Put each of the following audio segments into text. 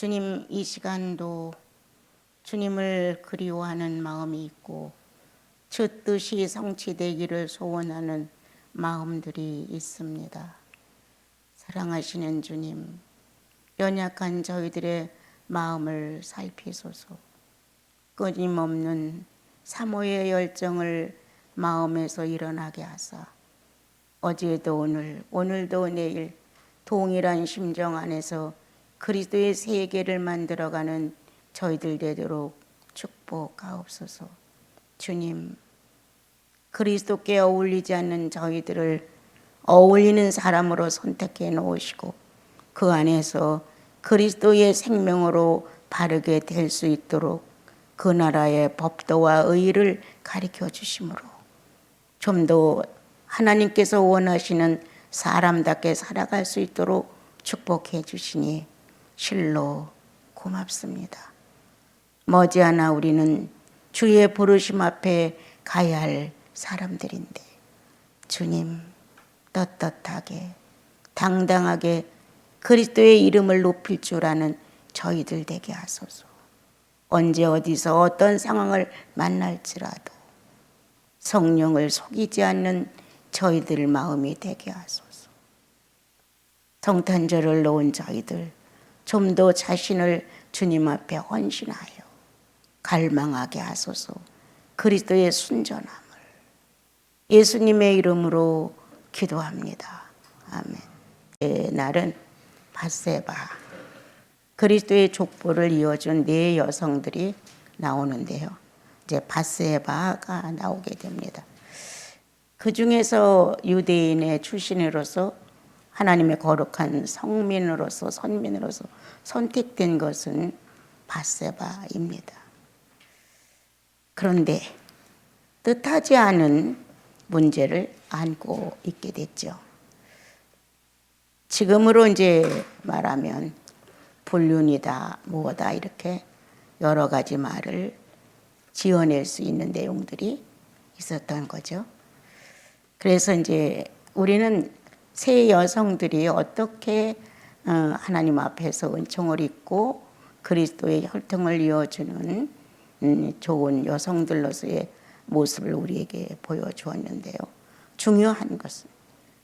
주님, 이 시간도 주님을 그리워하는 마음이 있고 주 뜻이 성취되기를 소원하는 마음들이 있습니다. 사랑하시는 주님, 연약한 저희들의 마음을 살피소서. 끊임없는 사모의 열정을 마음에서 일어나게 하사 어제도 오늘, 오늘도 내일 동일한 심정 안에서 그리스도의 세계를 만들어가는 저희들 되도록 축복하옵소서. 주님, 그리스도께 어울리지 않는 저희들을 어울리는 사람으로 선택해 놓으시고 그 안에서 그리스도의 생명으로 바르게 될 수 있도록 그 나라의 법도와 의를 가르쳐 주심으로 좀 더 하나님께서 원하시는 사람답게 살아갈 수 있도록 축복해 주시니 실로 고맙습니다. 머지않아 우리는 주의 부르심 앞에 가야 할 사람들인데 주님, 떳떳하게 당당하게 그리스도의 이름을 높일 줄 아는 저희들 되게 하소서. 언제 어디서 어떤 상황을 만날지라도 성령을 속이지 않는 저희들 마음이 되게 하소서. 성탄절을 놓은 저희들 좀 더 자신을 주님 앞에 헌신하여 갈망하게 하소서. 그리스도의 순전함을 예수님의 이름으로 기도합니다. 아멘. 날은 밧세바, 그리스도의 족보를 이어준 네 여성들이 나오는데요. 이제 밧세바가 나오게 됩니다. 그 중에서 유대인의 출신으로서 하나님의 거룩한 성민으로서 선민으로서 선택된 것은 밧세바입니다. 그런데 뜻하지 않은 문제를 안고 있게 됐죠. 지금으로 이제 말하면 불륜이다, 뭐다 이렇게 여러 가지 말을 지어낼 수 있는 내용들이 있었던 거죠. 그래서 이제 우리는 세 여성들이 어떻게 하나님 앞에서 은총을 입고 그리스도의 혈통을 이어주는 좋은 여성들로서의 모습을 우리에게 보여주었는데요. 중요한 것은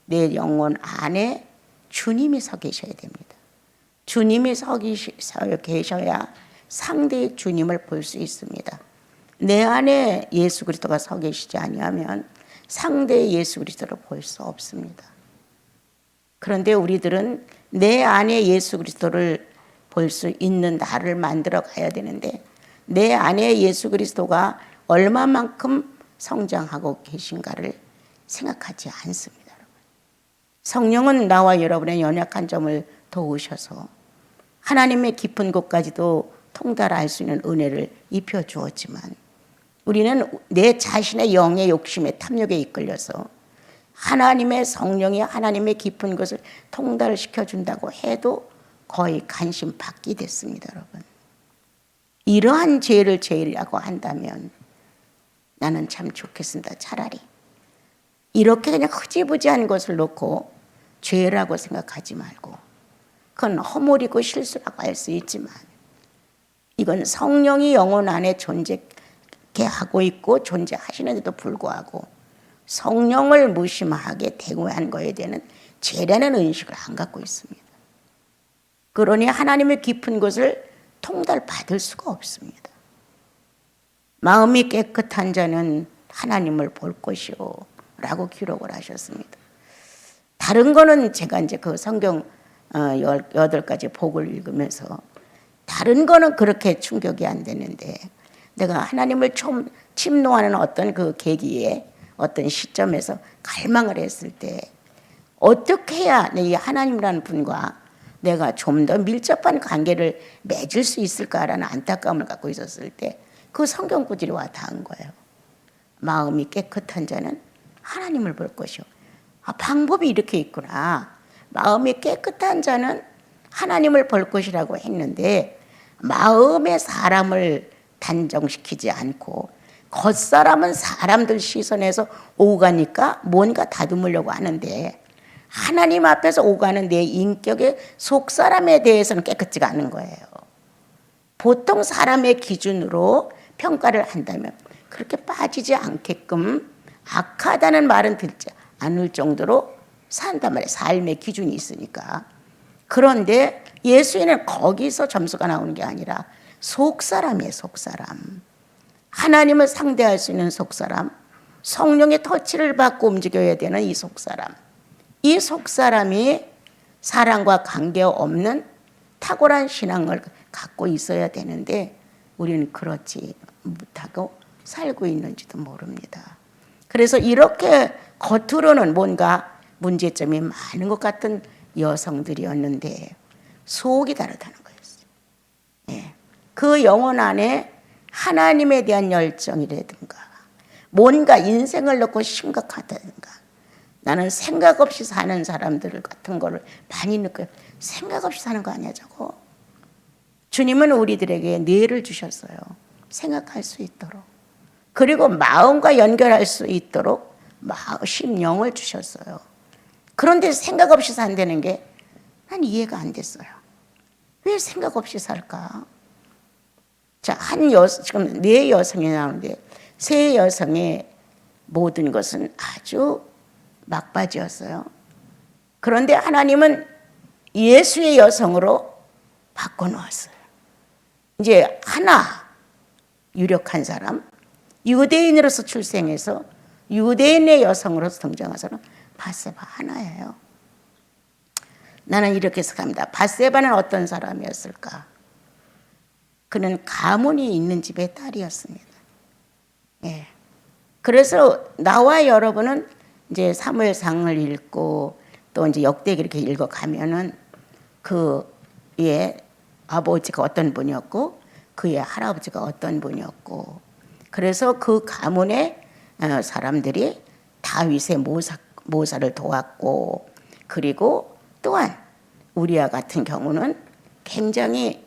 내 영혼 안에 주님이 서 계셔야 됩니다. 주님이 서 계셔야 상대의 주님을 볼 수 있습니다. 내 안에 예수 그리스도가 서 계시지 아니하면 상대의 예수 그리스도를 볼 수 없습니다. 그런데 우리들은 내 안에 예수 그리스도를 볼 수 있는 나를 만들어 가야 되는데 내 안에 예수 그리스도가 얼마만큼 성장하고 계신가를 생각하지 않습니다. 성령은 나와 여러분의 연약한 점을 도우셔서 하나님의 깊은 곳까지도 통달할 수 있는 은혜를 입혀 주었지만 우리는 내 자신의 영의 욕심에 탐욕에 이끌려서 하나님의 성령이 하나님의 깊은 것을 통달시켜 준다고 해도 거의 관심 밖이 됐습니다, 여러분. 이러한 죄를 죄라고 한다면 나는 참 좋겠습니다. 차라리 이렇게 그냥 흐지부지한 것을 놓고 죄라고 생각하지 말고 그건 허물이고 실수라고 할 수 있지만 이건 성령이 영혼 안에 존재케 하고 있고 존재하시는데도 불구하고 성령을 무심하게 대우한 거에 대한 죄라는 인식을 안 갖고 있습니다. 그러니 하나님의 깊은 것을 통달받을 수가 없습니다. 마음이 깨끗한 자는 하나님을 볼 것이요 라고 기록을 하셨습니다. 다른 거는 제가 이제 그 성경 8가지 복을 읽으면서 다른 거는 그렇게 충격이 안 되는데 내가 하나님을 처음 침노하는 어떤 그 계기에 어떤 시점에서 갈망을 했을 때 어떻게 해야 이 하나님이라는 분과 내가 좀 더 밀접한 관계를 맺을 수 있을까라는 안타까움을 갖고 있었을 때 그 성경 구절이 와 닿은 거예요. 마음이 깨끗한 자는 하나님을 볼 것이요. 방법이 이렇게 있구나. 마음이 깨끗한 자는 하나님을 볼 것이라고 했는데 마음의 사람을 단정시키지 않고 겉사람은 사람들 시선에서 오가니까 뭔가 다듬으려고 하는데 하나님 앞에서 오가는 내 인격의 속사람에 대해서는 깨끗지가 않은 거예요. 보통 사람의 기준으로 평가를 한다면 그렇게 빠지지 않게끔 악하다는 말은 듣지 않을 정도로 산단 말이에요. 삶의 기준이 있으니까. 그런데 예수님은 거기서 점수가 나오는 게 아니라 속사람이에요. 속사람. 하나님을 상대할 수 있는 속사람, 성령의 터치를 받고 움직여야 되는 이 속사람. 이 속사람이 사랑과 관계없는 탁월한 신앙을 갖고 있어야 되는데 우리는 그렇지 못하고 살고 있는지도 모릅니다. 그래서 이렇게 겉으로는 뭔가 문제점이 많은 것 같은 여성들이었는데 속이 다르다는 거였어요. 예. 그 영혼 안에 하나님에 대한 열정이라든가 뭔가 인생을 놓고 심각하다든가 나는 생각 없이 사는 사람들 같은 거를 많이 느껴요. 생각 없이 사는 거 아니야 저거. 주님은 우리들에게 뇌를 주셨어요. 생각할 수 있도록. 그리고 마음과 연결할 수 있도록 심령을 주셨어요. 그런데 생각 없이 산다는 게 난 이해가 안 됐어요. 왜 생각 없이 살까? 자, 지금 네 여성이 나오는데 세 여성의 모든 것은 아주 막바지였어요. 그런데 하나님은 예수의 여성으로 바꿔놓았어요. 이제 하나 유력한 사람, 유대인으로서 출생해서 유대인의 여성으로서 등장한 사람 밧세바 하나예요. 나는 이렇게 생각합니다. 밧세바는 어떤 사람이었을까? 그는 가문이 있는 집의 딸이었습니다. 예. 그래서 나와 여러분은 이제 사무엘상을 읽고 또 이제 역대기 이렇게 읽어가면은 그의 아버지가 어떤 분이었고 그의 할아버지가 어떤 분이었고 그래서 그 가문의 사람들이 다윗의 모사를 도왔고 그리고 또한 우리와 같은 경우는 굉장히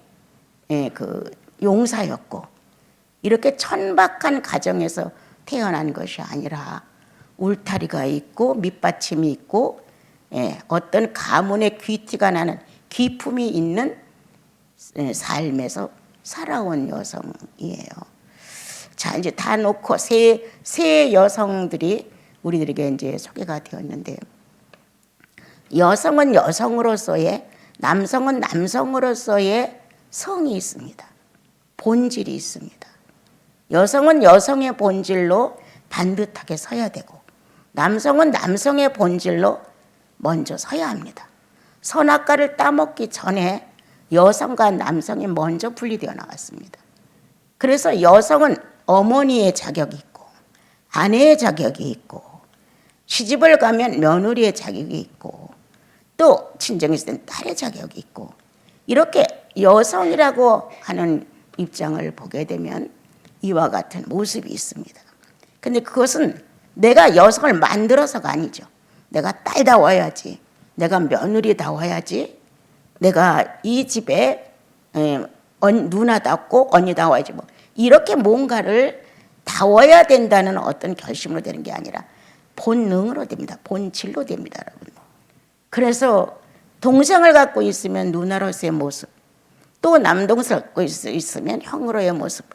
그 용사였고 이렇게 천박한 가정에서 태어난 것이 아니라 울타리가 있고 밑받침이 있고 어떤 가문의 귀티가 나는 기품이 있는 삶에서 살아온 여성이에요. 자, 이제 다 놓고 세 여성들이 우리들에게 이제 소개가 되었는데 여성은 여성으로서의 남성은 남성으로서의 성이 있습니다. 본질이 있습니다. 여성은 여성의 본질로 반듯하게 서야 되고 남성은 남성의 본질로 먼저 서야 합니다. 선악과를 따먹기 전에 여성과 남성이 먼저 분리되어 나왔습니다. 그래서 여성은 어머니의 자격이 있고 아내의 자격이 있고 시집을 가면 며느리의 자격이 있고 또 친정에 있을 땐 딸의 자격이 있고 이렇게 여성이라고 하는 입장을 보게 되면 이와 같은 모습이 있습니다. 근데 그것은 내가 여성을 만들어서가 아니죠. 내가 딸다워야지. 내가 며느리다워야지. 내가 이 집에 누나답고 언니다워야지. 뭐 이렇게 뭔가를 다워야 된다는 어떤 결심으로 되는 게 아니라 본능으로 됩니다. 본질로 됩니다, 여러분. 그래서 동생을 갖고 있으면 누나로서의 모습, 또 남동생을 갖고 있으면 형으로의 모습,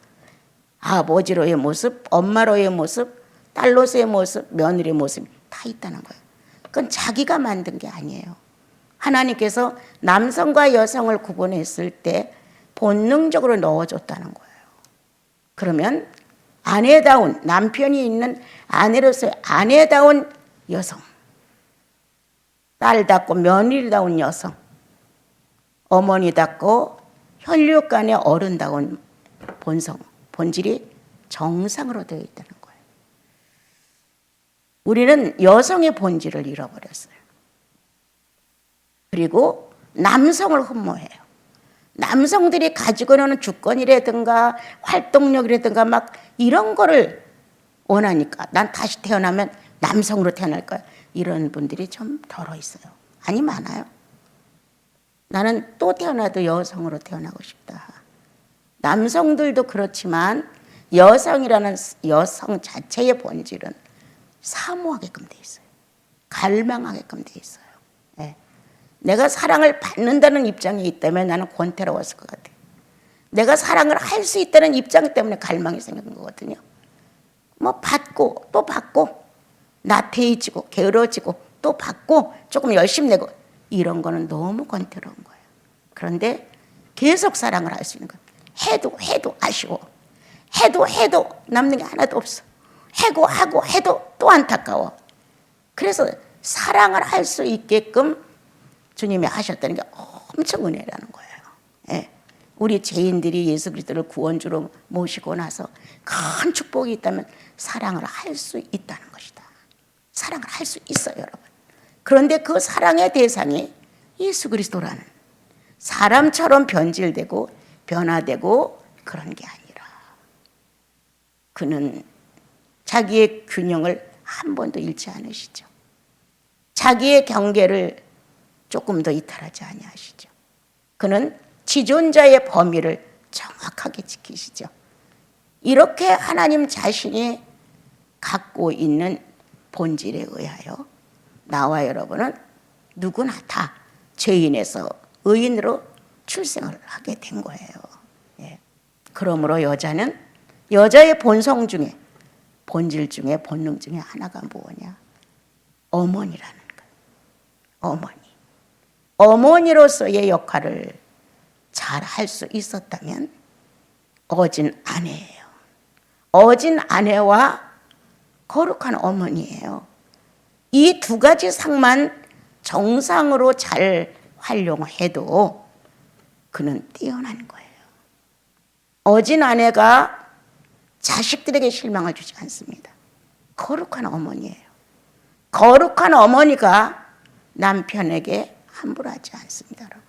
아버지로의 모습, 엄마로의 모습, 딸로서의 모습, 며느리의 모습 다 있다는 거예요. 그건 자기가 만든 게 아니에요. 하나님께서 남성과 여성을 구분했을 때 본능적으로 넣어줬다는 거예요. 그러면 아내다운 남편이 있는 아내로서의 아내다운 여성, 딸답고 며느리다운 여성, 어머니답고 혈육간의 어른다운 본질이 정상으로 되어 있다는 거예요. 우리는 여성의 본질을 잃어버렸어요. 그리고 남성을 흠모해요. 남성들이 가지고 있는 주권이라든가 활동력이라든가 막 이런 거를 원하니까 난 다시 태어나면 남성으로 태어날 거야. 이런 분들이 좀 덜어 있어요. 아니 많아요. 나는 또 태어나도 여성으로 태어나고 싶다. 남성들도 그렇지만 여성이라는 여성 자체의 본질은 사모하게끔 돼 있어요. 갈망하게끔 돼 있어요. 네. 내가 사랑을 받는다는 입장에 있다면 나는 권태로웠을 것 같아요. 내가 사랑을 할 수 있다는 입장 때문에 갈망이 생긴 거거든요. 뭐 받고 또 받고 나태해지고 게으러지고 또 받고 조금 열심히 내고 이런 거는 너무 권태로운 거예요. 그런데 계속 사랑을 할 수 있는 거예요. 해도 아쉬워. 해도 남는 게 하나도 없어. 하고 해도 또 안타까워. 그래서 사랑을 할 수 있게끔 주님이 하셨다는 게 엄청 은혜라는 거예요. 예. 우리 죄인들이 예수 그리스도를 구원주로 모시고 나서 큰 축복이 있다면 사랑을 할 수 있다는 것이다. 사랑을 할 수 있어요, 여러분. 그런데 그 사랑의 대상이 예수 그리스도라는 사람처럼 변질되고 변화되고 그런 게 아니라 그는 자기의 균형을 한 번도 잃지 않으시죠. 자기의 경계를 조금 더 이탈하지 아니하시죠. 그는 지존자의 범위를 정확하게 지키시죠. 이렇게 하나님 자신이 갖고 있는 본질에 의하여 나와 여러분은 누구나 다 죄인에서 의인으로 출생을 하게 된 거예요. 예. 그러므로 여자는 여자의 본성 중에 본질 중에 본능 중에 하나가 뭐냐? 어머니라는 거예요. 어머니로서의 역할을 잘 할 수 있었다면 어진 아내예요. 어진 아내와 거룩한 어머니예요. 이 두 가지 상만 정상으로 잘 활용해도 그는 뛰어난 거예요. 어진 아내가 자식들에게 실망을 주지 않습니다. 거룩한 어머니예요. 거룩한 어머니가 남편에게 함부로 하지 않습니다, 여러분.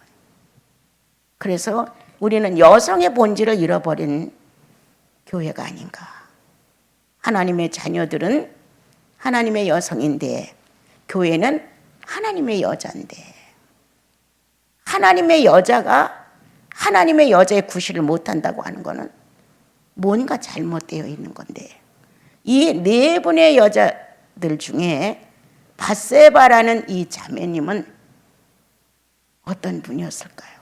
그래서 우리는 여성의 본질을 잃어버린 교회가 아닌가. 하나님의 자녀들은 하나님의 여성인데 교회는 하나님의 여자인데 하나님의 여자가 하나님의 여자의 구실을 못한다고 하는 것은 뭔가 잘못되어 있는 건데 이 네 분의 여자들 중에 밧세바라는 이 자매님은 어떤 분이었을까요?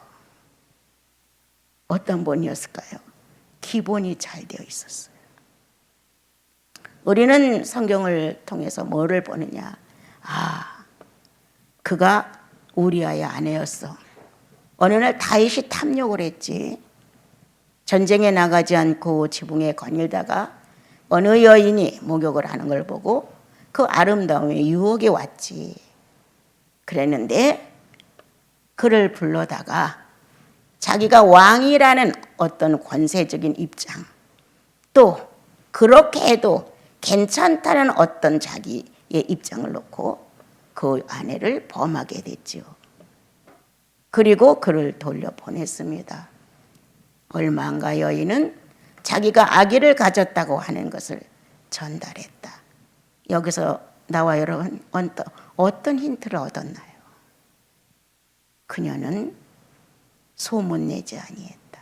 어떤 분이었을까요? 기본이 잘 되어 있었어요. 우리는 성경을 통해서 뭐를 보느냐? 그가 우리아의 아내였어. 어느 날 다윗이 탐욕을 했지. 전쟁에 나가지 않고 지붕에 거닐다가 어느 여인이 목욕을 하는 걸 보고 그 아름다움에 유혹이 왔지. 그랬는데 그를 불러다가 자기가 왕이라는 어떤 권세적인 입장 또 그렇게 해도 괜찮다는 어떤 자기의 입장을 놓고 그 아내를 범하게 됐죠. 그리고 그를 돌려보냈습니다. 얼마 안 가 여인은 자기가 아기를 가졌다고 하는 것을 전달했다. 여기서 나와 여러분 어떤 힌트를 얻었나요? 그녀는 소문내지 아니했다.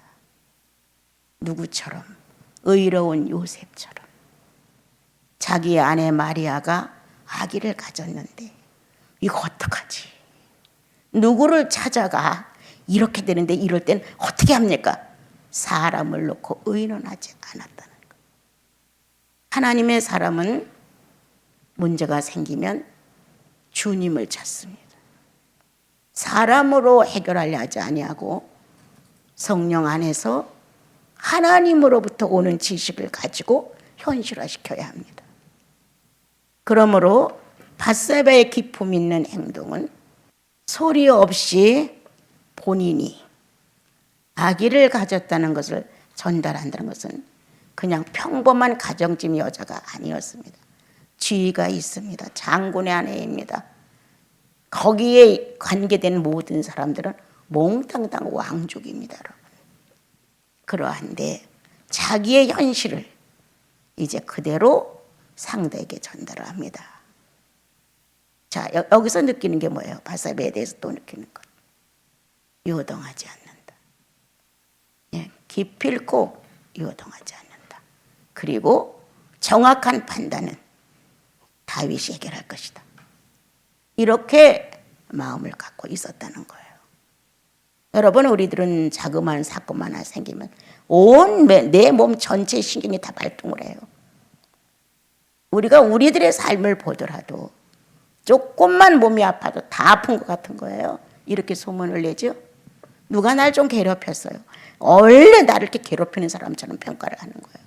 누구처럼? 의로운 요셉처럼. 자기의 아내 마리아가 아기를 가졌는데 이거 어떡하지? 누구를 찾아가? 이렇게 되는데 이럴 땐 어떻게 합니까? 사람을 놓고 의논하지 않았다는 것. 하나님의 사람은 문제가 생기면 주님을 찾습니다. 사람으로 해결하려 하지 아니하고 성령 안에서 하나님으로부터 오는 지식을 가지고 현실화시켜야 합니다. 그러므로 밧세바의 기품 있는 행동은 소리 없이 본인이 아기를 가졌다는 것을 전달한다는 것은 그냥 평범한 가정집 여자가 아니었습니다. 지위가 있습니다. 장군의 아내입니다. 거기에 관계된 모든 사람들은 몽땅땅 왕족입니다, 여러분. 그러한데 자기의 현실을 이제 그대로 상대에게 전달을 합니다. 자, 여기서 느끼는 게 뭐예요? 밧세바에 대해서 또 느끼는 것. 요동하지 않는다. 예, 기필코 요동하지 않는다. 그리고 정확한 판단은 다윗이 해결할 것이다. 이렇게 마음을 갖고 있었다는 거예요. 여러분, 우리들은 자그마한 사건만 하나 생기면 온 내 몸 전체 신경이 다 발동을 해요. 우리가 우리들의 삶을 보더라도 조금만 몸이 아파도 다 아픈 것 같은 거예요. 이렇게 소문을 내죠. 누가 날 좀 괴롭혔어요. 원래 나를 이렇게 괴롭히는 사람처럼 평가를 하는 거예요.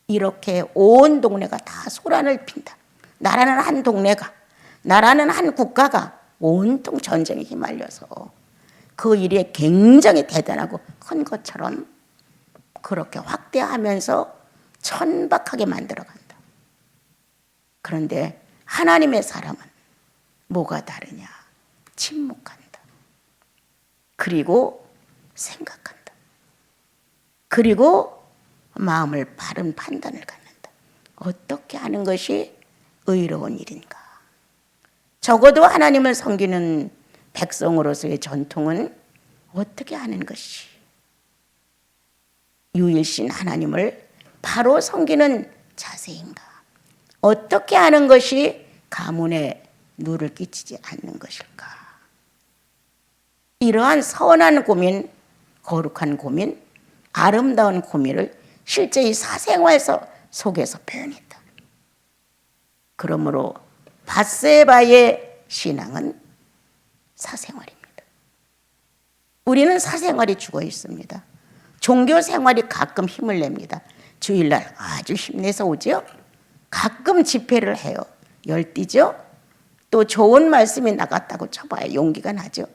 이렇게 온 동네가 다 소란을 핀다. 나라는 한 동네가, 나라는 한 국가가 온통 전쟁에 휘말려서 그 일이 굉장히 대단하고 큰 것처럼 그렇게 확대하면서 천박하게 만들어간다. 그런데 하나님의 사람은 뭐가 다르냐? 침묵한다. 그리고 생각한다. 그리고 마음을 바른 판단을 갖는다. 어떻게 하는 것이 의로운 일인가? 적어도 하나님을 섬기는 백성으로서의 전통은 어떻게 하는 것이 유일신 하나님을 바로 섬기는 자세인가? 어떻게 하는 것이 가문에 누를 끼치지 않는 것일까? 이러한 선한 고민, 거룩한 고민, 아름다운 고민을 실제 이 사생활 속에서 표현했다. 그러므로 밧세바의 신앙은 사생활입니다. 우리는 사생활이 죽어 있습니다. 종교 생활이 가끔 힘을 냅니다. 주일날 아주 힘내서 오죠. 가끔 집회를 해요. 열띠죠. 또 좋은 말씀이 나갔다고 쳐봐야 용기가 나죠.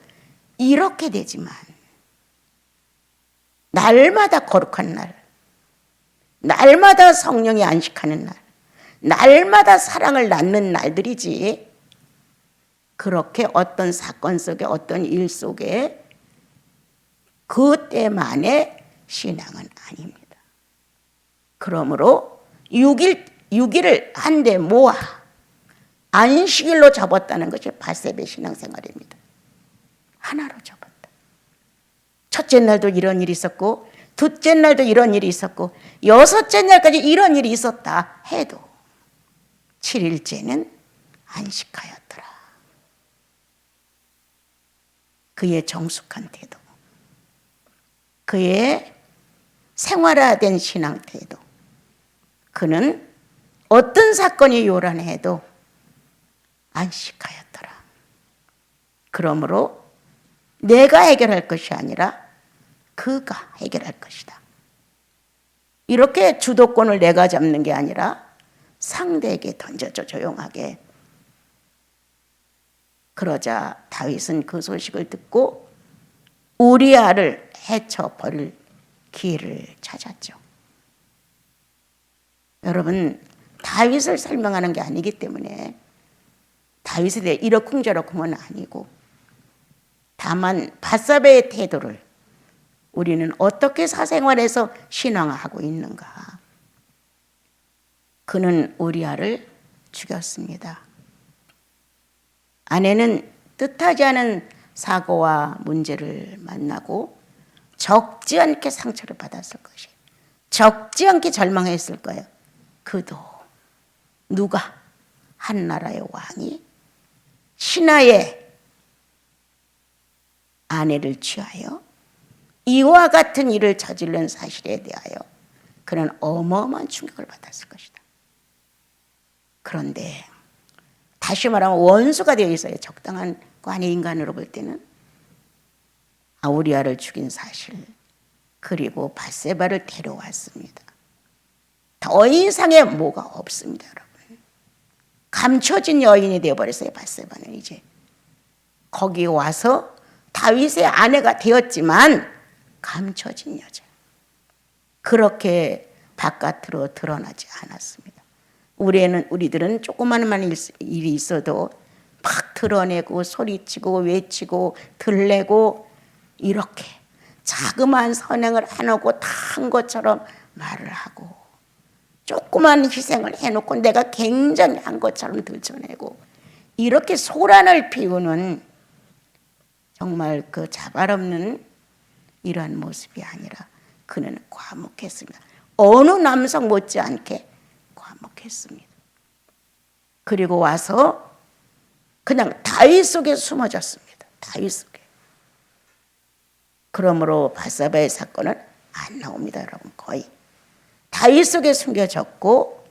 이렇게 되지만 날마다 거룩한 날, 날마다 성령이 안식하는 날, 날마다 사랑을 낳는 날들이지 그렇게 어떤 사건 속에 어떤 일 속에 그때만의 신앙은 아닙니다. 그러므로 6일을 한데 모아 안식일로 접었다는 것이 밧세바의 신앙생활입니다. 하나로 접었다. 첫째 날도 이런 일이 있었고 둘째 날도 이런 일이 있었고 여섯째 날까지 이런 일이 있었다 해도 7일째는 안식하였더라. 그의 정숙한 태도, 그의 생활화된 신앙 태도, 그는 어떤 사건이 요란해도 안식하였더라. 그러므로 내가 해결할 것이 아니라 그가 해결할 것이다. 이렇게 주도권을 내가 잡는 게 아니라 상대에게 던져줘, 조용하게. 그러자 다윗은 그 소식을 듣고 우리아를 해쳐 버릴 기회를 찾았죠. 여러분, 다윗을 설명하는 게 아니기 때문에 다윗에 대해 이러쿵저러쿵은 아니고 다만 밧세바의 태도를 우리는 어떻게 사생활에서 신앙화하고 있는가. 그는 우리아를 죽였습니다. 아내는 뜻하지 않은 사고와 문제를 만나고 적지 않게 상처를 받았을 것이에요. 적지 않게 절망했을 거예요. 그도 누가 한 나라의 왕이 신하의 아내를 취하여 이와 같은 일을 저지른 사실에 대하여 그는 어마어마한 충격을 받았을 것이다. 그런데 다시 말하면 원수가 되어 있어요. 적당한 거 아니, 인간으로 볼 때는. 우리아를 죽인 사실, 그리고 밧세바를 데려왔습니다. 더 이상의 뭐가 없습니다, 여러분. 감춰진 여인이 되어버렸어요. 밧세바는 이제 거기 와서 다윗의 아내가 되었지만 감춰진 여자, 그렇게 바깥으로 드러나지 않았습니다. 우리들은 조그마한 일이 있어도 막 드러내고 소리치고 외치고 들내고 이렇게 자그마한 선행을 해놓고 다 한 것처럼 말을 하고 조그만 희생을 해놓고 내가 굉장히 한 것처럼 들춰내고 이렇게 소란을 피우는 정말 그 자발 없는 이러한 모습이 아니라 그는 과묵했습니다. 어느 남성 못지않게 과묵했습니다. 그리고 와서 그냥 다윗 속에 숨어졌습니다. 다윗 속에. 그러므로 바사바의 사건은 안 나옵니다, 여러분. 거의 다윗 속에 숨겨졌고,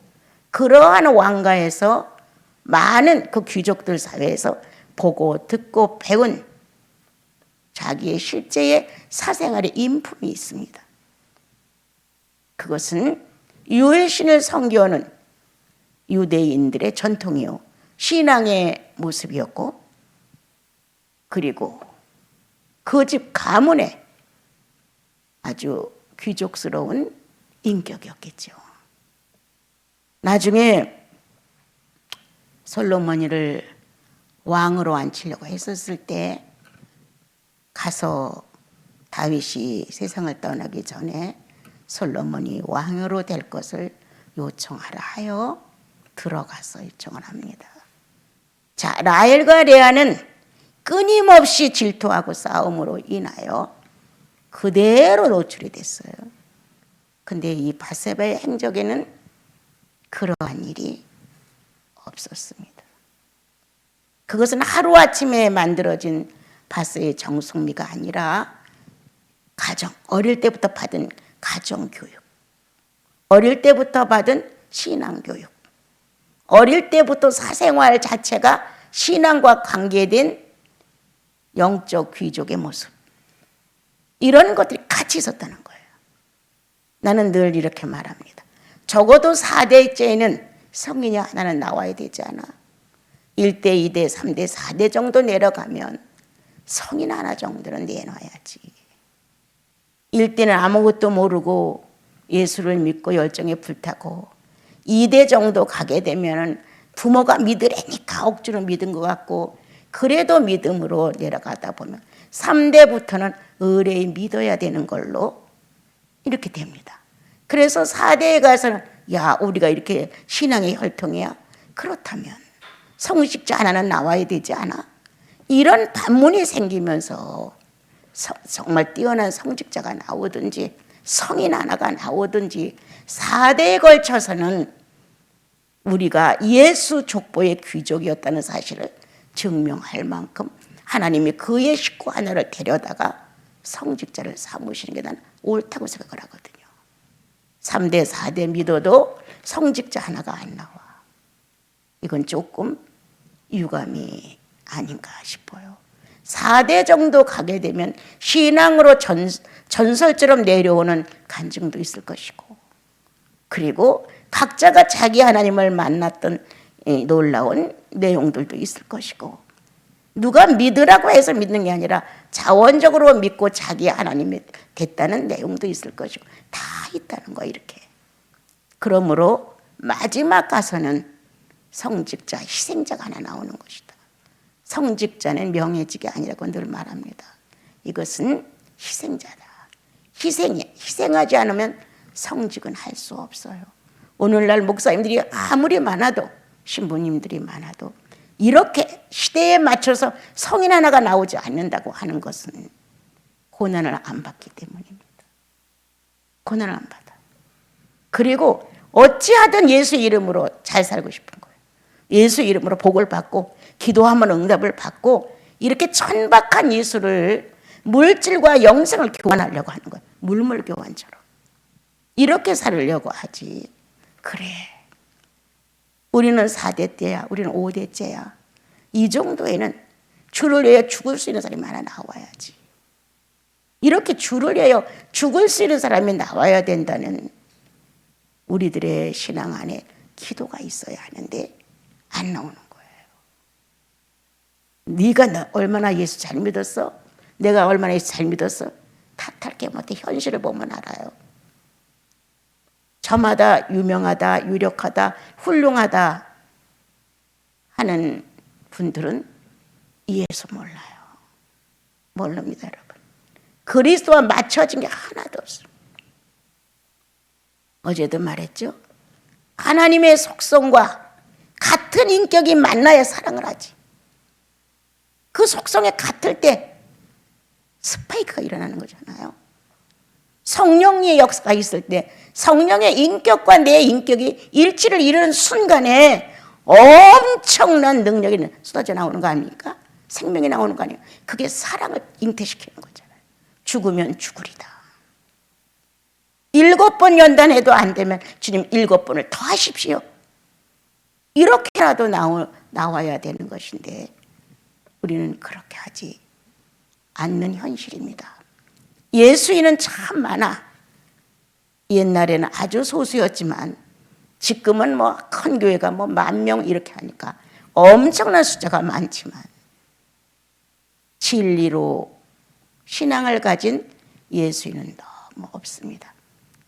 그러한 왕가에서 많은 그 귀족들 사회에서 보고 듣고 배운 자기의 실제의 사생활의 인품이 있습니다. 그것은 유일신을 섬기는 유대인들의 전통이요, 신앙의 모습이었고, 그리고 그 집 가문의 아주 귀족스러운 인격이었겠죠. 나중에 솔로몬이를 왕으로 앉히려고 했었을 때 가서 다윗이 세상을 떠나기 전에 솔로몬이 왕으로 될 것을 요청하라 하여 들어가서 요청을 합니다. 자, 라헬과 레아는 끊임없이 질투하고 싸움으로 인하여 그대로 노출이 됐어요. 근데 이 바세바의 행적에는 그러한 일이 없었습니다. 그것은 하루아침에 만들어진 바세의 정숙미가 아니라 어릴 때부터 받은 가정교육, 어릴 때부터 받은 신앙교육, 어릴 때부터 사생활 자체가 신앙과 관계된 영적 귀족의 모습, 이런 것들이 같이 있었다는 거예요. 나는 늘 이렇게 말합니다. 적어도 4대째에는 성인이 하나는 나와야 되지 않아? 1대, 2대, 3대, 4대 정도 내려가면 성인 하나 정도는 내놔야지. 1대는 아무것도 모르고 예수를 믿고 열정에 불타고, 2대 정도 가게 되면 부모가 믿으라니까 억지로 믿은 것 같고, 그래도 믿음으로 내려가다 보면 3대부터는 의뢰히 믿어야 되는 걸로 이렇게 됩니다. 그래서 4대에 가서는 야, 우리가 이렇게 신앙의 혈통이야? 그렇다면 성직자 하나는 나와야 되지 않아? 이런 반문이 생기면서 정말 뛰어난 성직자가 나오든지 성인 하나가 나오든지 4대에 걸쳐서는 우리가 예수 족보의 귀족이었다는 사실을 증명할 만큼 하나님이 그의 식구 하나를 데려다가 성직자를 삼으시는 게 나는 옳다고 생각을 하거든요. 3대, 4대 믿어도 성직자 하나가 안 나와. 이건 조금 유감이 아닌가 싶어요. 4대 정도 가게 되면 신앙으로 전설처럼 내려오는 간증도 있을 것이고, 그리고 각자가 자기 하나님을 만났던 놀라운 내용들도 있을 것이고, 누가 믿으라고 해서 믿는 게 아니라 자원적으로 믿고 자기 하나님이 됐다는 내용도 있을 것이고, 다 있다는 거 이렇게. 그러므로 마지막 가서는 성직자, 희생자가 하나 나오는 것이다. 성직자는 명예직이 아니라고 늘 말합니다. 이것은 희생자다. 희생하지 않으면 성직은 할 수 없어요. 오늘날 목사님들이 아무리 많아도, 신부님들이 많아도 이렇게 시대에 맞춰서 성인 하나가 나오지 않는다고 하는 것은 고난을 안 받기 때문입니다. 고난을 안 받아. 그리고 어찌하든 예수 이름으로 잘 살고 싶은 거예요. 예수 이름으로 복을 받고 기도하면 응답을 받고, 이렇게 천박한 예수를 물질과 영생을 교환하려고 하는 거예요. 물물 교환처럼. 이렇게 살으려고 하지. 그래, 우리는 4대 때야, 우리는 5대째야. 이 정도에는 주를 위해 죽을 수 있는 사람이 하나 나와야지. 이렇게 주를 위해 죽을 수 있는 사람이 나와야 된다는 우리들의 신앙 안에 기도가 있어야 하는데 안 나오는 거예요. 네가 얼마나 예수 잘 믿었어? 내가 얼마나 예수 잘 믿었어? 탓할 게 못해. 현실을 보면 알아요. 저마다 유명하다, 유력하다, 훌륭하다 하는 분들은 예수 몰라요. 모릅니다, 여러분. 그리스도와 맞춰진 게 하나도 없어요. 어제도 말했죠. 하나님의 속성과 같은 인격이 만나야 사랑을 하지. 그 속성에 같을 때 스파이크가 일어나는 거잖아요. 성령의 역사가 있을 때 성령의 인격과 내 인격이 일치를 이루는 순간에 엄청난 능력이 쏟아져 나오는 거 아닙니까? 생명이 나오는 거 아니에요. 그게 사랑을 잉태시키는 거잖아요. 죽으면 죽으리다. 7번 연단해도 안 되면 주님 7번을 더 하십시오. 이렇게라도 나와야 되는 것인데 우리는 그렇게 하지 않는 현실입니다. 예수인은 참 많아. 옛날에는 아주 소수였지만 지금은 뭐 큰 교회가 뭐 10,000명 이렇게 하니까 엄청난 숫자가 많지만 진리로 신앙을 가진 예수인은 너무 없습니다.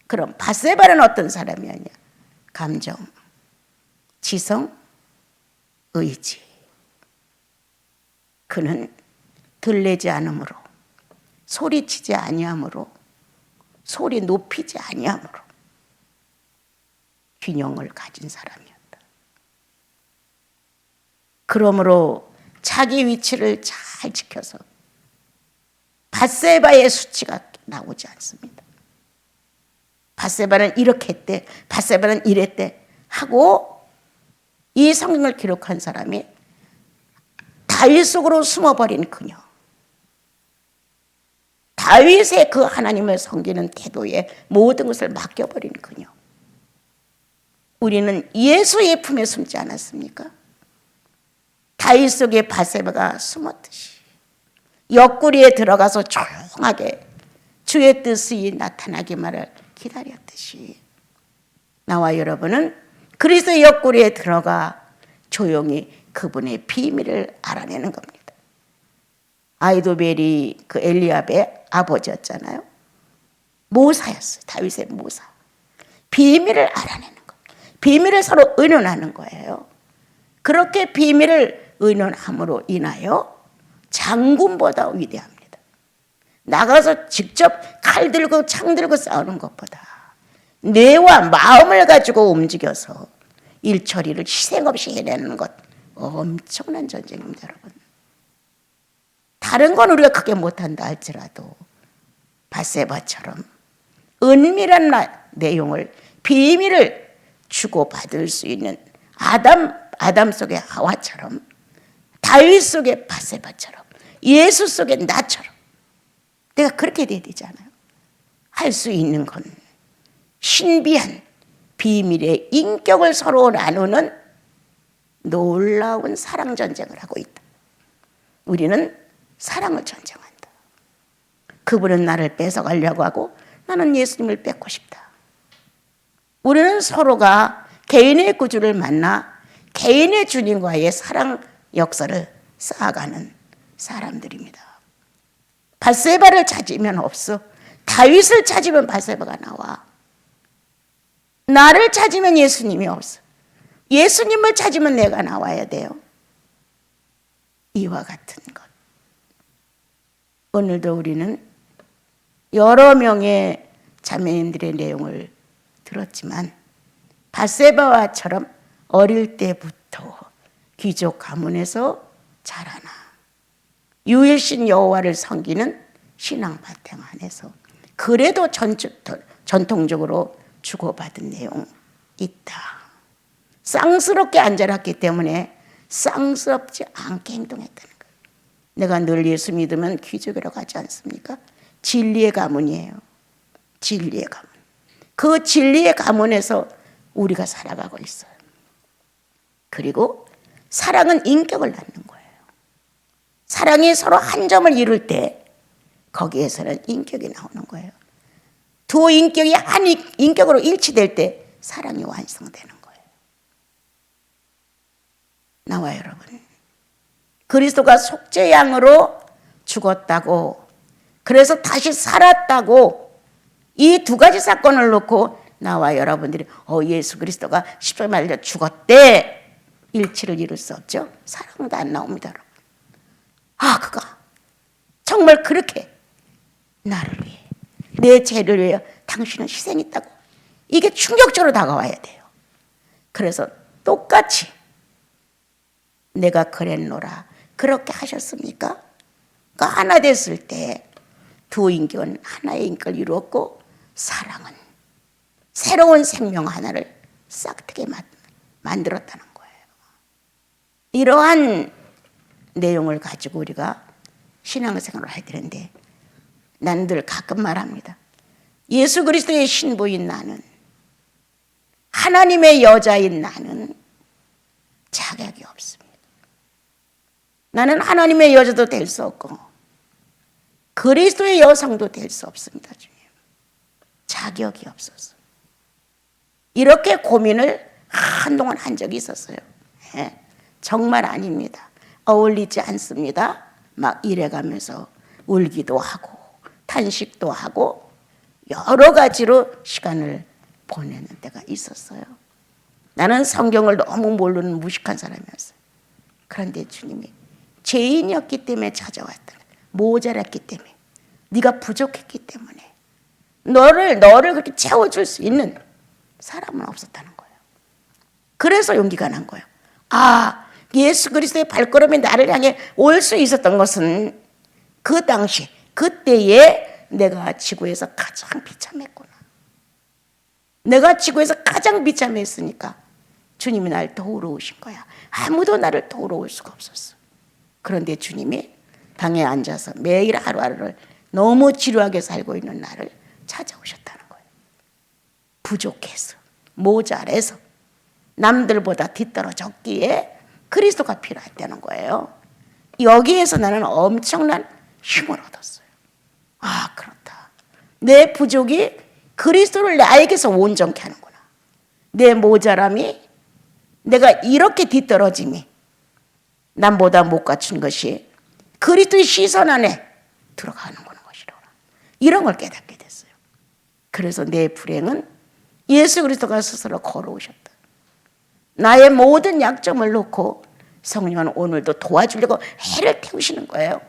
그럼 밧세바는 어떤 사람이었냐? 감정, 지성, 의지. 그는 들레지 않으므로, 소리치지 아니하므로, 소리 높이지 아니하므로 균형을 가진 사람이었다. 그러므로 자기 위치를 잘 지켜서 밧세바의 수치가 나오지 않습니다. 밧세바는 이렇게 했대, 밧세바는 이랬대 하고 이 성경을 기록한 사람이 다윗 속으로 숨어버린 그녀, 다윗의 그 하나님을 섬기는 태도에 모든 것을 맡겨버린 그녀. 우리는 예수의 품에 숨지 않았습니까? 다윗 속에 밧세바가 숨었듯이 옆구리에 들어가서 조용하게 주의 뜻이 나타나기만을 기다렸듯이 나와 여러분은 그리스도의 옆구리에 들어가 조용히 그분의 비밀을 알아내는 겁니다. 아이도벨이 그 엘리압의 아버지였잖아요. 모사였어요. 다윗의 모사. 비밀을 알아내는 것. 비밀을 서로 의논하는 거예요. 그렇게 비밀을 의논함으로 인하여 장군보다 위대합니다. 나가서 직접 칼 들고 창 들고 싸우는 것보다 뇌와 마음을 가지고 움직여서 일처리를 희생 없이 해내는 것, 엄청난 전쟁입니다, 여러분. 다른 건 우리가 크게 못한다 할지라도 밧세바처럼 은밀한 내용을, 비밀을 주고받을 수 있는 아담 속의 하와처럼, 다윗 속의 밧세바처럼, 예수 속의 나처럼 내가 그렇게 돼야 되잖아요. 할 수 있는 건 신비한 비밀의 인격을 서로 나누는 놀라운 사랑 전쟁을 하고 있다. 우리는 사랑을 전쟁한다. 그분은 나를 뺏어가려고 하고 나는 예수님을 뺏고 싶다. 우리는 서로가 개인의 구주를 만나 개인의 주님과의 사랑 역사를 쌓아가는 사람들입니다. 밧세바를 찾으면 없어. 다윗을 찾으면 밧세바가 나와. 나를 찾으면 예수님이 없어. 예수님을 찾으면 내가 나와야 돼요. 이와 같은 것. 오늘도 우리는 여러 명의 자매님들의 내용을 들었지만 밧세바와처럼 어릴 때부터 귀족 가문에서 자라나 유일신 여호와를 섬기는 신앙 바탕 안에서 그래도 전통적으로 주고받은 내용 있다. 쌍스럽게 안 자랐기 때문에 쌍스럽지 않게 행동했다는 거예요. 내가 늘 예수 믿으면 귀족이라고 하지 않습니까? 진리의 가문이에요. 진리의 가문. 그 진리의 가문에서 우리가 살아가고 있어요. 그리고 사랑은 인격을 낳는 거예요. 사랑이 서로 한 점을 이룰 때 거기에서는 인격이 나오는 거예요. 두 인격이 한 인격으로 일치될 때 사랑이 완성되는 거예요. 나와 여러분, 그리스도가 속죄양으로 죽었다고, 그래서 다시 살았다고, 이 두 가지 사건을 놓고 나와 여러분들이 예수 그리스도가 십자가에 달려 죽었대, 일치를 이룰 수 없죠. 사랑도 안 나옵니다, 여러분. 그가 정말 그렇게 나를 위해, 내 죄를 위해 당신은 희생했다고, 이게 충격적으로 다가와야 돼요. 그래서 똑같이 내가 그랬노라, 그렇게 하셨습니까? 그러니까 하나 됐을 때 두 인격은 하나의 인격을 이루었고 사랑은 새로운 생명 하나를 싹트게 만들었다는 거예요. 이러한 내용을 가지고 우리가 신앙생활을 해야 되는데 난 늘 가끔 말합니다. 예수 그리스도의 신부인 나는, 하나님의 여자인 나는 자격이 없습니다. 나는 하나님의 여자도 될 수 없고 그리스도의 여성도 될 수 없습니다. 주님, 자격이 없어서 이렇게 고민을 한동안 한 적이 있었어요. 정말 아닙니다. 어울리지 않습니다. 막 이래가면서 울기도 하고 탄식도 하고 여러 가지로 시간을 보내는 때가 있었어요. 나는 성경을 너무 모르는 무식한 사람이었어요. 그런데 주님이 죄인이었기 때문에 찾아왔다. 모자랐기 때문에, 네가 부족했기 때문에 너를 그렇게 채워줄 수 있는 사람은 없었다는 거예요. 그래서 용기가 난 거예요. 아, 예수 그리스도의 발걸음이 나를 향해 올 수 있었던 것은 그 당시, 그때에 내가 지구에서 가장 비참했구나. 내가 지구에서 가장 비참했으니까 주님이 날 도우러 오신 거야. 아무도 나를 도우러 올 수가 없었어. 그런데 주님이 방에 앉아서 매일 하루하루를 너무 지루하게 살고 있는 나를 찾아오셨다는 거예요. 부족해서, 모자라서, 남들보다 뒤떨어졌기에 그리스도가 필요했다는 거예요. 여기에서 나는 엄청난 힘을 얻었어요. 아, 그렇다. 내 부족이 그리스도를 나에게서 온전케 하는구나. 내 모자람이, 내가 이렇게 뒤떨어짐이, 남보다 못 갖춘 것이 그리스도의 시선 안에 들어가는 것이로라. 이런 걸 깨닫게 됐어요. 그래서 내 불행은 예수 그리스도가 스스로 걸어오셨다. 나의 모든 약점을 놓고 성령은 오늘도 도와주려고 해를 태우시는 거예요.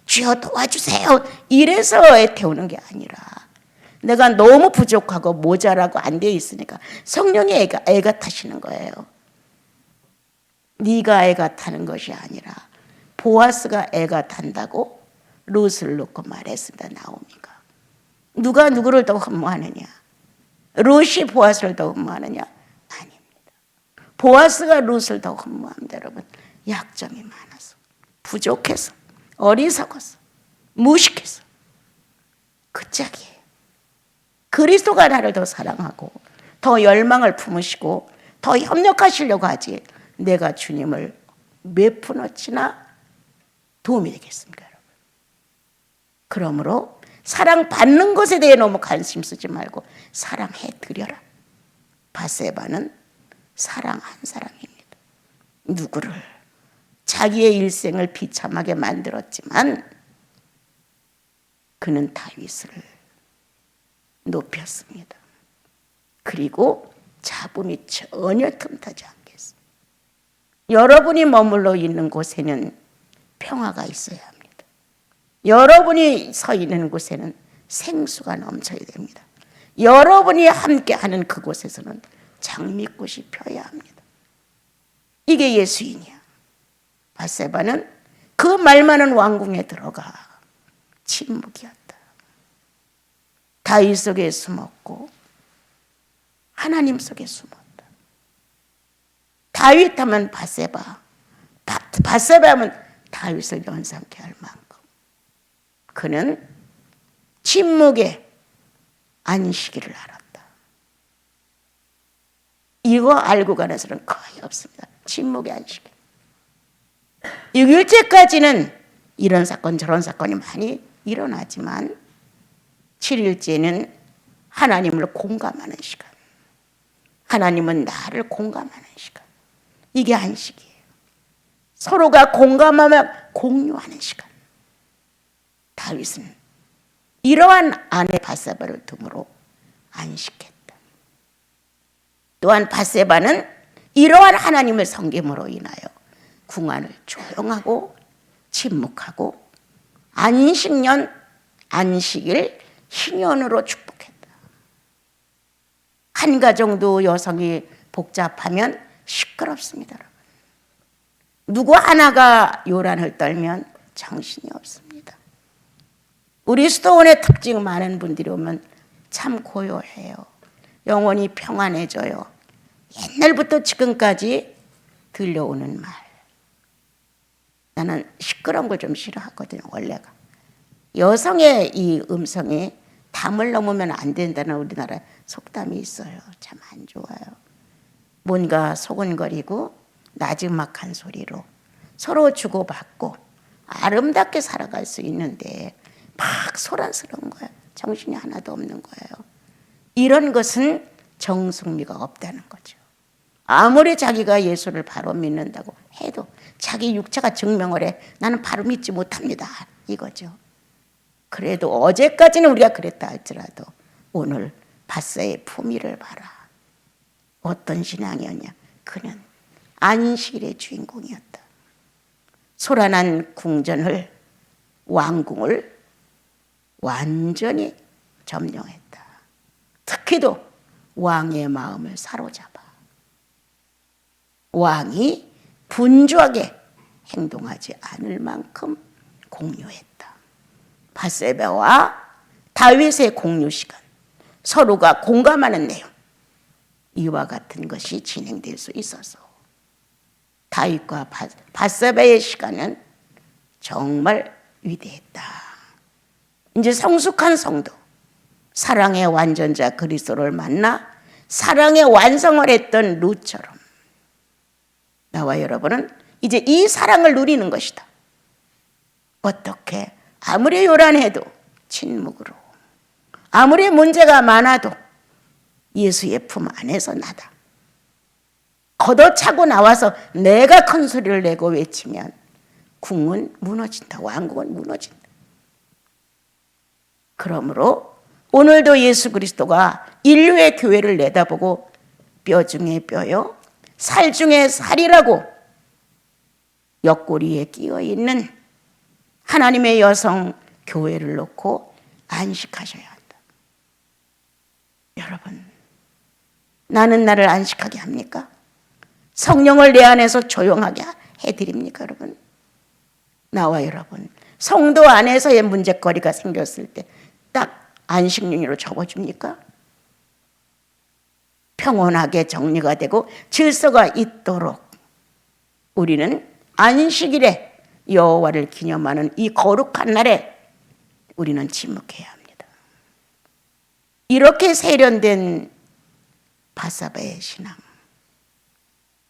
주여 도와주세요. 이래서 애 태우는 게 아니라 내가 너무 부족하고 모자라고 안 돼 있으니까 성령이 애가 타시는 거예요. 네가 애가 타는 것이 아니라 보아스가 애가 탄다고 룻을 놓고 말했습니다. 나오미가. 누가 누구를 더 흠모하느냐? 룻이 보아스를 더 흠모하느냐? 아닙니다. 보아스가 룻을 더 흠모합니다. 여러분, 약점이 많아서, 부족해서, 어리석어서, 무식해서. 그 짝이에요. 그리스도가 나를 더 사랑하고 더 열망을 품으시고 더 협력하시려고 하지, 내가 주님을 몇 푼어치나 도움이 되겠습니까, 여러분? 그러므로 사랑받는 것에 대해 너무 관심 쓰지 말고 사랑해 드려라. 바세바는 사랑한 사람입니다. 누구를? 자기의 일생을 비참하게 만들었지만 그는 다윗을 높였습니다. 그리고 잡음이 전혀 틈타지 않겠습니다. 여러분이 머물러 있는 곳에는 평화가 있어야 합니다. 여러분이 서 있는 곳에는 생수가 넘쳐야 됩니다. 여러분이 함께하는 그곳에서는 장미꽃이 펴야 합니다. 이게 예수인이야. 바세바는 그 말 많은 왕궁에 들어가 침묵이었다. 다윗 속에 숨었고 하나님 속에 숨었다. 다윗 하면 바세바, 바세바 하면 다윗을 연상케 할 만큼 그는 침묵의 안식일을 알았다. 이거 알고 가는 사람은 거의 없습니다. 침묵의 안식일. 6일째까지는 이런 사건 저런 사건이 많이 일어나지만 7일째는 하나님을 공감하는 시간, 하나님은 나를 공감하는 시간, 이게 안식이에요. 서로가 공감하며 공유하는 시간. 다윗은 이러한 아내 바세바를 둠으로 안식했다. 또한 바세바는 이러한 하나님을 섬김으로 인하여 궁안을 조용하고 침묵하고 안식년, 안식일 희년으로 축복했다. 한 가정도 여성이 복잡하면 시끄럽습니다. 여러분. 누구 하나가 요란을 떨면 정신이 없습니다. 우리 수도원에 특징 많은 분들이 오면 참 고요해요. 영혼이 평안해져요. 옛날부터 지금까지 들려오는 말. 나는 시끄러운 걸 좀 싫어하거든요, 원래가. 여성의 이 음성이 담을 넘으면 안 된다는 우리나라 속담이 있어요. 참 안 좋아요. 뭔가 소곤거리고 나지막한 소리로 서로 주고받고 아름답게 살아갈 수 있는데 막 소란스러운 거예요. 정신이 하나도 없는 거예요. 이런 것은 정숙미가 없다는 거죠. 아무리 자기가 예수를 바로 믿는다고 해도 자기 육체가 증명을 해. 나는 바로 믿지 못합니다. 이거죠. 그래도 어제까지는 우리가 그랬다 할지라도 오늘 바세의 품위를 봐라. 어떤 신앙이었냐. 그는 안식일의 주인공이었다. 소란한 궁전을, 왕궁을 완전히 점령했다. 특히도 왕의 마음을 사로잡아 왕이 분주하게 행동하지 않을 만큼 공유했다. 바세바와 다윗의 공유 시간, 서로가 공감하는 내용, 이와 같은 것이 진행될 수 있어서 다윗과 바세바의 시간은 정말 위대했다. 이제 성숙한 성도, 사랑의 완전자 그리스도를 만나 사랑의 완성을 했던 룻처럼 나와 여러분은 이제 이 사랑을 누리는 것이다. 어떻게? 아무리 요란해도 침묵으로, 아무리 문제가 많아도 예수의 품 안에서 나다. 걷어차고 나와서 내가 큰 소리를 내고 외치면 궁은 무너진다. 왕국은 무너진다. 그러므로 오늘도 예수 그리스도가 인류의 교회를 내다보고 뼈 중에 뼈요, 살 중에 살이라고 옆구리에 끼어 있는 하나님의 여성 교회를 놓고 안식하셔야 한다. 여러분, 나는 나를 안식하게 합니까? 성령을 내 안에서 조용하게 해드립니까, 여러분? 나와 여러분, 성도 안에서의 문제거리가 생겼을 때 딱 안식년으로 접어줍니까? 평온하게 정리가 되고 질서가 있도록 우리는 안식일에 여호와를 기념하는 이 거룩한 날에 우리는 침묵해야 합니다. 이렇게 세련된 바사바의 신앙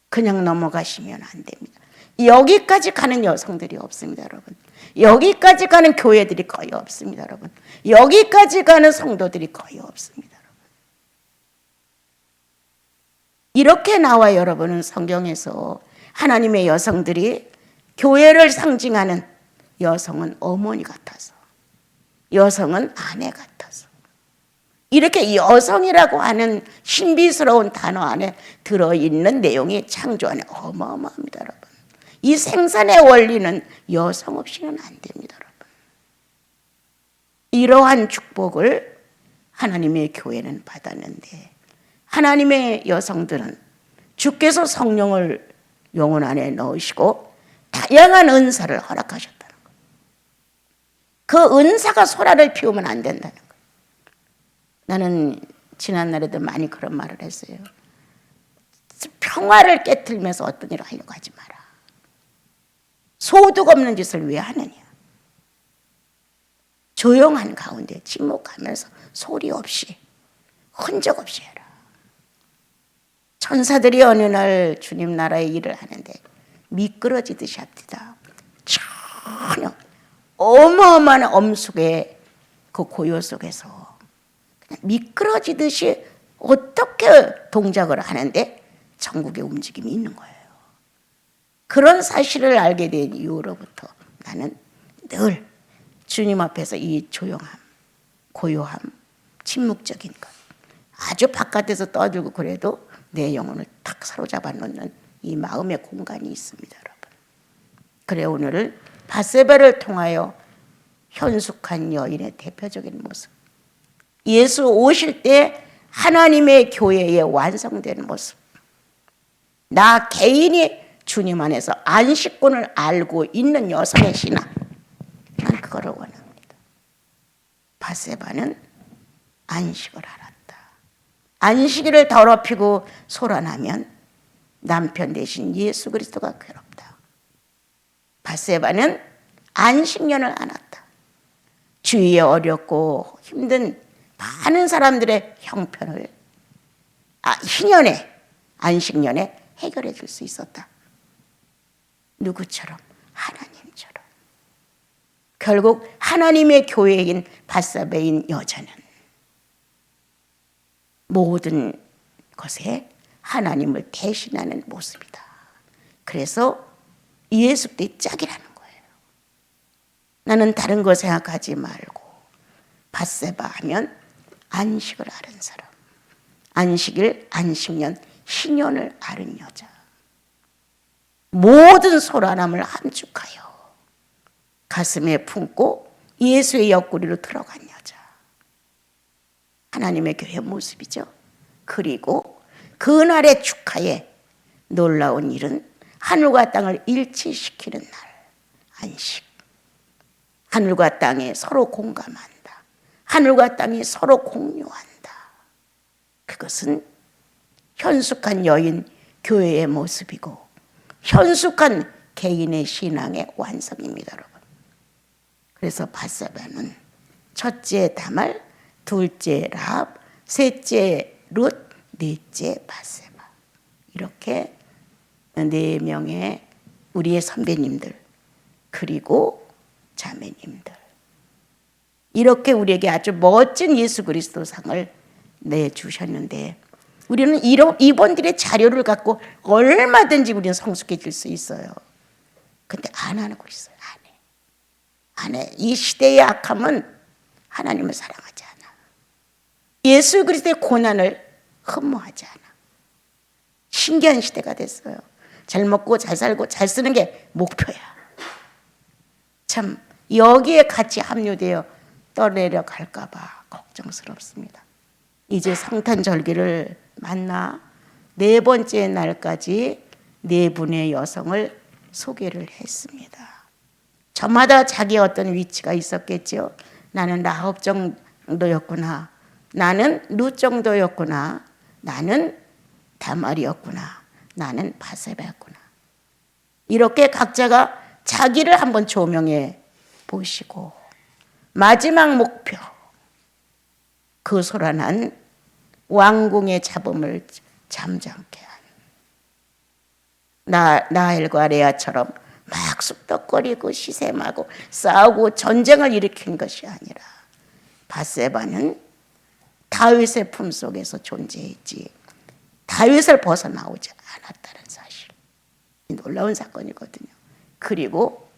그냥 넘어가시면 안 됩니다. 여기까지 가는 여성들이 없습니다, 여러분. 여기까지 가는 교회들이 거의 없습니다, 여러분. 여기까지 가는 성도들이 거의 없습니다, 여러분. 이렇게 나와 여러분은 성경에서 하나님의 여성들이 교회를 상징하는 여성은 어머니 같아서, 여성은 아내 같아서, 이렇게 여성이라고 하는 신비스러운 단어 안에 들어있는 내용이 창조 안에 어마어마합니다, 여러분. 이 생산의 원리는 여성 없이는 안 됩니다, 여러분. 이러한 축복을 하나님의 교회는 받았는데 하나님의 여성들은 주께서 성령을 영혼 안에 넣으시고 다양한 은사를 허락하셨다는 거예요. 그 은사가 소란을 피우면 안 된다는 거예요. 나는 지난날에도 많이 그런 말을 했어요. 평화를 깨트리면서 어떤 일을 하려고 하지 마라. 소득 없는 짓을 왜 하느냐. 조용한 가운데 침묵하면서 소리 없이 흔적 없이 해라. 천사들이 어느 날 주님 나라의 일을 하는데 미끄러지듯이 합니다. 전혀 어마어마한 엄숙의 그 고요 속에서 그냥 미끄러지듯이 어떻게 동작을 하는데 천국의 움직임이 있는 거예요. 그런 사실을 알게 된 이후로부터 나는 늘 주님 앞에서 이 조용함, 고요함, 침묵적인 것, 아주 바깥에서 떠들고 그래도 내 영혼을 탁 사로잡아 놓는 이 마음의 공간이 있습니다, 여러분. 그래 오늘을 바세바를 통하여 현숙한 여인의 대표적인 모습, 예수 오실 때 하나님의 교회의 완성된 모습, 나 개인이 주님 안에서 안식권을 알고 있는 여성의 신앙, 난 그거를 원합니다. 바세바는 안식을 알았다. 안식일을 더럽히고 소란하면 남편 대신 예수 그리스도가 괴롭다. 바세바는 안식년을 안았다. 주위에 어렵고 힘든 많은 사람들의 형편을 희년에, 안식년에 해결해 줄 수 있었다. 누구처럼? 하나님처럼. 결국 하나님의 교회인 밧세바인 여자는 모든 것에 하나님을 대신하는 모습이다. 그래서 예수 그리스도의 짝이라는 거예요. 나는 다른 거 생각하지 말고 밧세바 하면 안식을 앓은 사람, 안식일, 안식년, 희년을 앓은 여자, 모든 소란함을 함축하여 가슴에 품고 예수의 옆구리로 들어간 여자, 하나님의 교회 모습이죠. 그리고 그날의 축하에 놀라운 일은 하늘과 땅을 일치시키는 날, 안식. 하늘과 땅에 서로 공감한다. 하늘과 땅이 서로 공유한다. 그것은 현숙한 여인 교회의 모습이고 현숙한 개인의 신앙의 완성입니다, 여러분. 그래서 밧세바는 첫째 다말, 둘째 라합, 셋째 룻, 넷째 밧세바. 이렇게 4명의 우리의 선배님들 그리고 자매님들, 이렇게 우리에게 아주 멋진 예수 그리스도 상을 내주셨는데 우리는 이분들의 자료를 갖고 얼마든지 우리는 성숙해질 수 있어요. 근데 안 하고 있어요. 안 해. 이 시대의 악함은 하나님을 사랑하지 않아. 예수 그리스도의 고난을 흠모하지 않아. 신기한 시대가 됐어요. 잘 먹고 잘 살고 잘 쓰는 게 목표야. 참 여기에 같이 합류되어 떠내려갈까 봐 걱정스럽습니다. 이제 성탄절기를 만나 4번째 날까지 4분의 여성을 소개를 했습니다. 저마다 자기의 어떤 위치가 있었겠죠. 나는 라합 정도였구나. 나는 룻 정도였구나. 나는 다말이었구나. 나는 밧세바였구나. 이렇게 각자가 자기를 한번 조명해 보시고 마지막 목표, 그 소란한 왕궁의 잡음을 잠잠케 한 라헬과 레아처럼 막 쑥덕거리고 시샘하고 싸우고 전쟁을 일으킨 것이 아니라 밧세바는 다윗의 품속에서 존재했지 다윗을 벗어나오지 않았다는 사실, 놀라운 사건이거든요. 그리고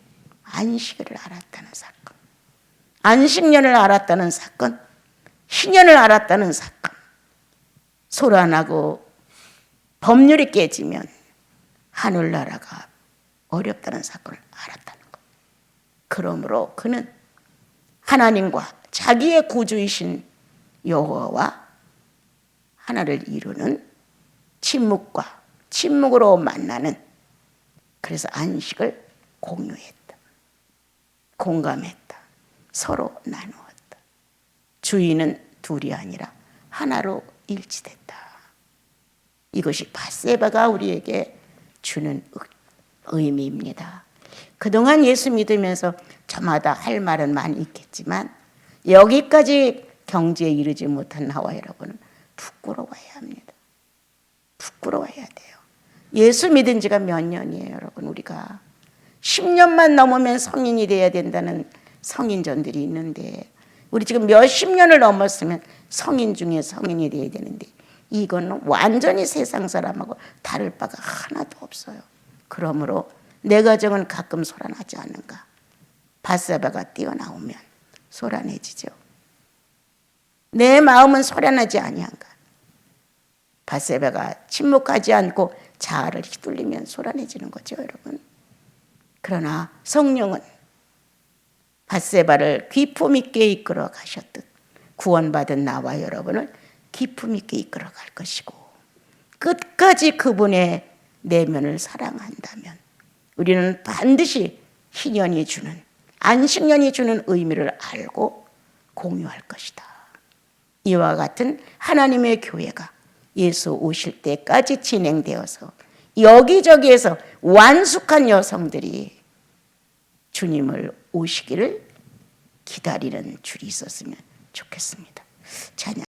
안식을 알았다는 사건, 안식년을 알았다는 사건, 희년을 알았다는 사건, 소란하고 법률이 깨지면 하늘나라가 어렵다는 사건을 알았다는 것. 그러므로 그는 하나님과 자기의 구주이신 여호와와 하나를 이루는 침묵으로 만나는, 그래서 안식을 공유했다. 공감했다. 서로 나누었다. 주인은 둘이 아니라 하나로 일치됐다. 이것이 밧세바가 우리에게 주는 의미입니다. 그동안 예수 믿으면서 저마다 할 말은 많이 있겠지만 여기까지 경지에 이르지 못한 나와 여러분은 부끄러워해야 합니다. 부끄러워해야 돼요. 예수 믿은 지가 몇 년이에요, 여러분. 우리가 10년만 넘으면 성인이 돼야 된다는 성인전들이 있는데 우리 지금 몇십 년을 넘었으면 성인 중에 성인이 돼야 되는데 이거는 완전히 세상 사람하고 다를 바가 하나도 없어요. 그러므로 내 가정은 가끔 소란하지 않는가? 밧세바가 뛰어나오면 소란해지죠. 내 마음은 소란하지 아니한가? 밧세바가 침묵하지 않고 자아를 휘둘리면 소란해지는 거죠, 여러분. 그러나 성령은 밧세바를 기품 있게 이끌어 가셨듯 구원받은 나와 여러분을 기품 있게 이끌어 갈 것이고 끝까지 그분의 내면을 사랑한다면 우리는 반드시 희년이 주는, 안식년이 주는 의미를 알고 공유할 것이다. 이와 같은 하나님의 교회가 예수 오실 때까지 진행되어서 여기저기에서 완숙한 여성들이 주님을 오시기를 기다리는 줄이 있었으면 좋겠습니다. 찬양.